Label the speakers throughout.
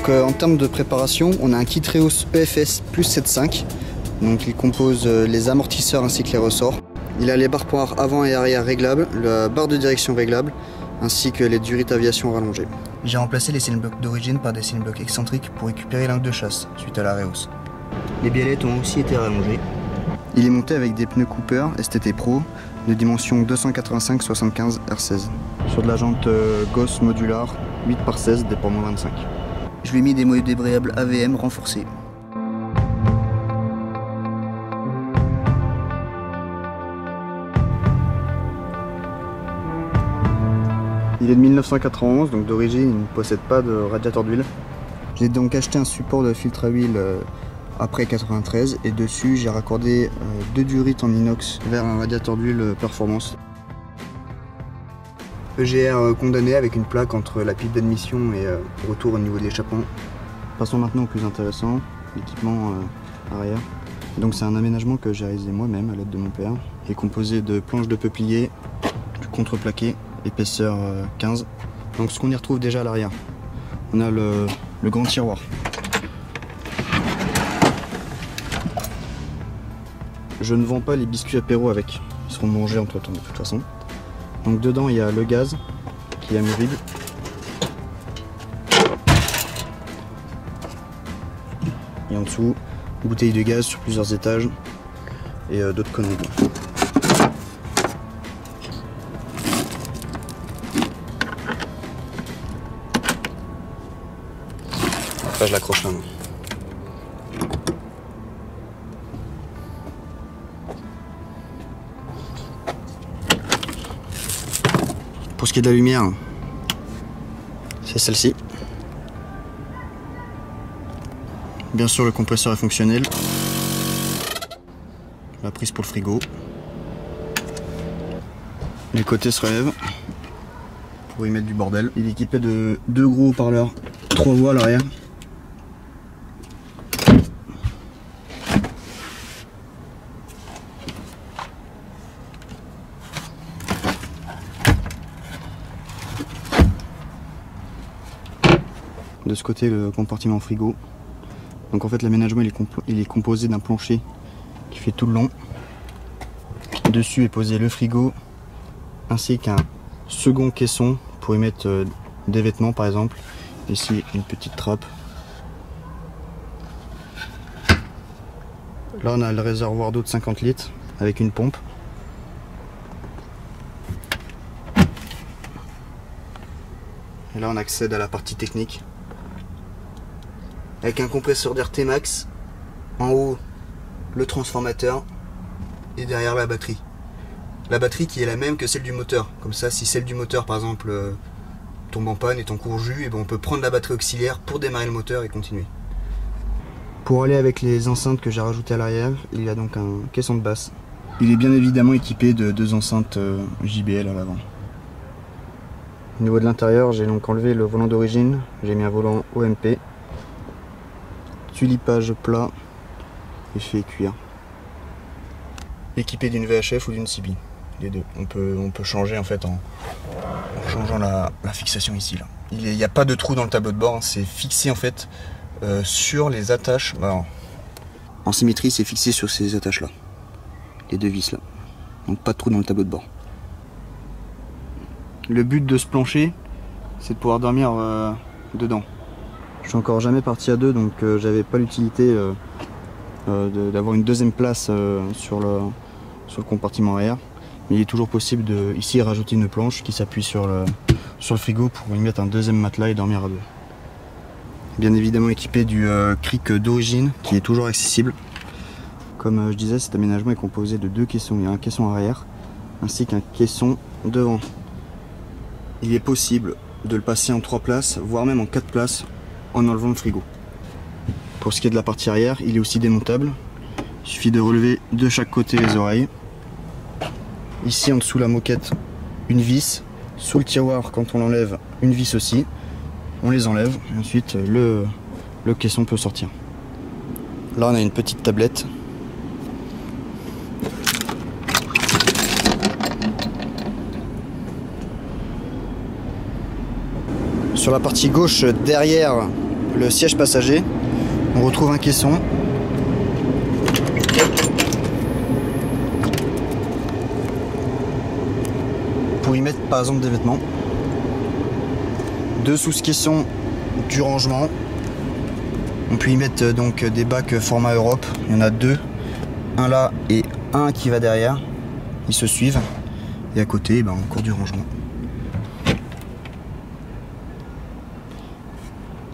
Speaker 1: en termes de préparation, on a un kit Reos EFS plus 7.5. Donc il compose les amortisseurs ainsi que les ressorts. Il a les barres poires avant et arrière réglables, la barre de direction réglable, ainsi que les durites aviation rallongées. J'ai remplacé les cylindres blocs d'origine par des cylindres blocs excentriques pour récupérer l'angle de chasse suite à la Reos. Les biellettes ont aussi été rallongées. Il est monté avec des pneus Cooper STT Pro de dimension 285/75 R16 sur de la jante Gauss modular 8/16 déploiement 25. Je lui ai mis des moyeux débrayables AVM renforcés. Il est de 1991, donc d'origine il ne possède pas de radiateur d'huile. J'ai donc acheté un support de filtre à huile après 93 et dessus j'ai raccordé deux durites en inox vers un radiateur d'huile performance. EGR condamné avec une plaque entre la pipe d'admission et retour au niveau de l'échappement. Passons maintenant au plus intéressant, l'équipement arrière. Donc c'est un aménagement que j'ai réalisé moi-même à l'aide de mon père. Il est composé de planches de peuplier, du contreplaqué, épaisseur 15. Donc ce qu'on y retrouve déjà à l'arrière, on a le grand tiroir. Je ne vends pas les biscuits apéro avec, ils seront mangés entre temps de toute façon. Donc dedans il y a le gaz qui est amovible. Et en dessous, bouteille de gaz sur plusieurs étages et d'autres conneries. Là je l'accroche là. Pour ce qui est de la lumière, c'est celle-ci. Bien sûr le compresseur est fonctionnel. La prise pour le frigo. Les côtés se relèvent pour y mettre du bordel. Il est équipé de deux gros haut-parleurs, 3 voix à l'arrière. De ce côté, le compartiment frigo. Donc en fait l'aménagement il est composé d'un plancher qui fait tout le long. Dessus est posé le frigo ainsi qu'un second caisson pour y mettre des vêtements par exemple. Ici une petite trappe. Là on a le réservoir d'eau de 50 litres avec une pompe. Et là on accède à la partie technique. Avec un compresseur d'air T-Max, en haut le transformateur et derrière la batterie. La batterie qui est la même que celle du moteur. Comme ça, si celle du moteur par exemple tombe en panne, est en court jus, et ben on peut prendre la batterie auxiliaire pour démarrer le moteur et continuer. Pour aller avec les enceintes que j'ai rajoutées à l'arrière, il y a donc un caisson de basse. Il est bien évidemment équipé de deux enceintes JBL à l'avant. Au niveau de l'intérieur, j'ai donc enlevé le volant d'origine, j'ai mis un volant OMP. Tulipage plat et fait cuir. Équipé d'une VHF ou d'une CB, les deux. On peut changer en fait en changeant la fixation ici là. Il n'y a pas de trou dans le tableau de bord, hein. C'est fixé en fait sur les attaches. Alors, en symétrie, c'est fixé sur ces attaches là, les deux vis là. Donc pas de trou dans le tableau de bord. Le but de ce plancher, c'est de pouvoir dormir dedans. Je suis encore jamais parti à deux, donc j'avais pas l'utilité d'avoir une deuxième place sur le compartiment arrière. Mais il est toujours possible de ici rajouter une planche qui s'appuie sur le frigo pour y mettre un deuxième matelas et dormir à deux. Bien évidemment équipé du cric d'origine qui est toujours accessible. Comme je disais, cet aménagement est composé de deux caissons. Il y a un caisson arrière ainsi qu'un caisson devant. Il est possible de le passer en 3 places, voire même en 4 places, en enlevant le frigo. Pour ce qui est de la partie arrière, il est aussi démontable. Il suffit de relever de chaque côté les oreilles. Ici en dessous la moquette, une vis. Sous le tiroir, quand on l'enlève, une vis aussi. On les enlève et ensuite le caisson peut sortir. Là on a une petite tablette. Sur la partie gauche derrière le siège passager, on retrouve un caisson. Pour y mettre par exemple des vêtements. Dessous ce caisson, du rangement. On peut y mettre donc des bacs format Europe. Il y en a deux. Un là et un qui va derrière. Ils se suivent. Et à côté, encore du rangement.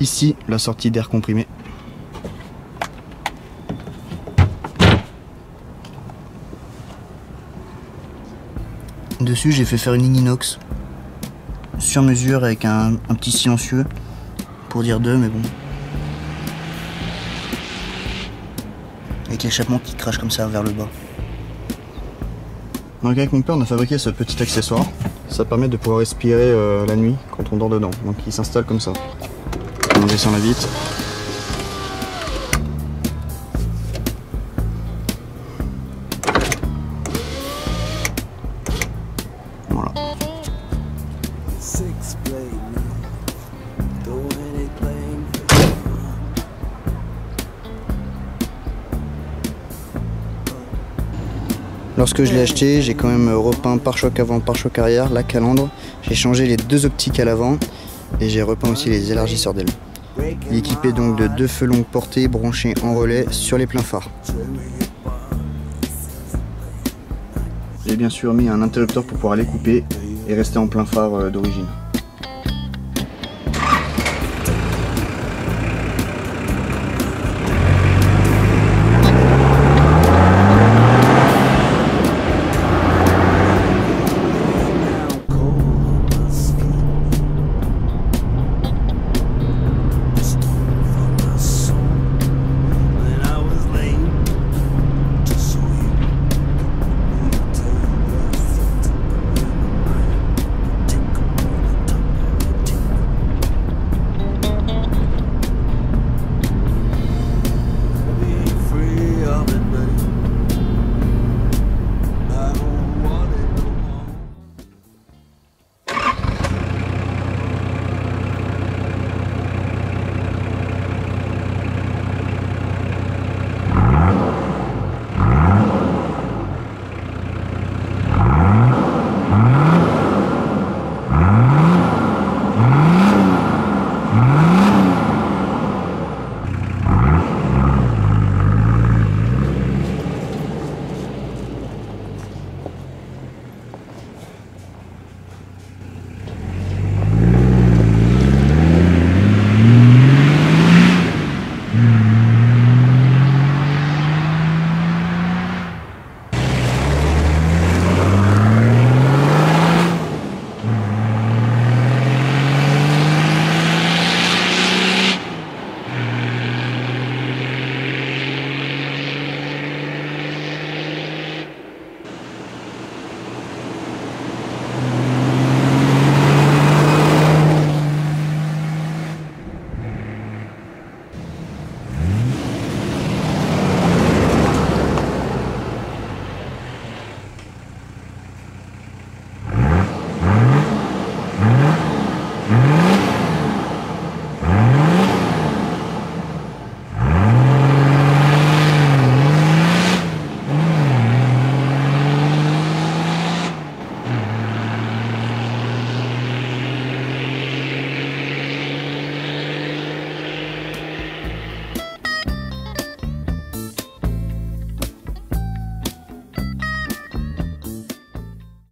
Speaker 1: Ici, la sortie d'air comprimé. Dessus, j'ai fait faire une ligne inox sur mesure avec un petit silencieux pour dire 2, mais bon. Avec l'échappement qui crache comme ça vers le bas. Donc avec mon père, on a fabriqué ce petit accessoire. Ça permet de pouvoir respirer la nuit quand on dort dedans. Donc il s'installe comme ça. On descend la vitre. Voilà. Lorsque je l'ai acheté, j'ai quand même repeint pare-choc avant, pare-choc arrière, la calandre. J'ai changé les deux optiques à l'avant et j'ai repeint aussi les élargisseurs d'ailes. Il est équipé donc de 2 feux longue portée branchés en relais sur les pleins phares. J'ai bien sûr mis un interrupteur pour pouvoir les couper et rester en plein phare d'origine.